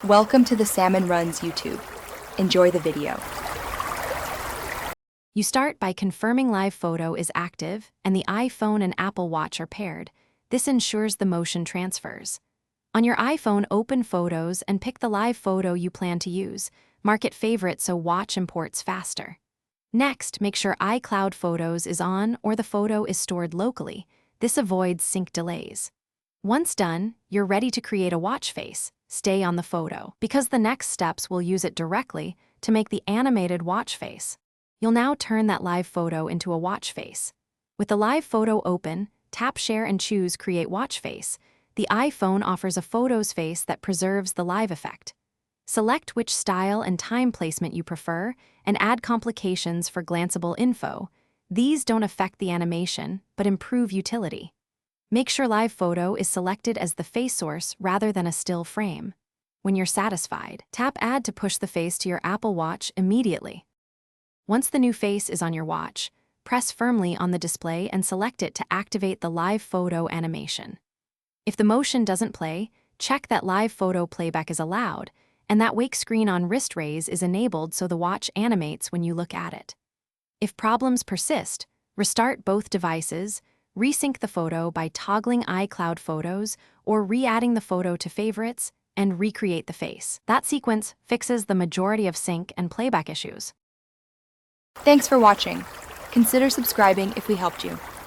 Welcome to the Salmon Runs YouTube. Enjoy the video. You start by confirming Live Photo is active and the iPhone and Apple Watch are paired. This ensures the motion transfers. On your iPhone, open Photos and pick the live photo you plan to use. Mark it favorite so Watch imports faster. Next, make sure iCloud Photos is on or the photo is stored locally. This avoids sync delays. Once done, you're ready to create a watch face. Stay on the photo, because the next steps will use it directly to make the animated watch face. You'll now turn that live photo into a watch face. With the live photo open, tap Share and choose Create Watch Face. The iPhone offers a photos face that preserves the live effect. Select which style and time placement you prefer and add complications for glanceable info. These don't affect the animation, but improve utility. Make sure Live Photo is selected as the face source rather than a still frame. When you're satisfied, tap Add to push the face to your Apple Watch immediately. Once the new face is on your watch, press firmly on the display and select it to activate the Live Photo animation. If the motion doesn't play, check that Live Photo playback is allowed, and that wake screen on wrist raise is enabled so the watch animates when you look at it. If problems persist, restart both devices, resync the photo by toggling iCloud Photos or re-adding the photo to favorites, and recreate the face. That sequence fixes the majority of sync and playback issues. Thanks for watching. Consider subscribing if we helped you.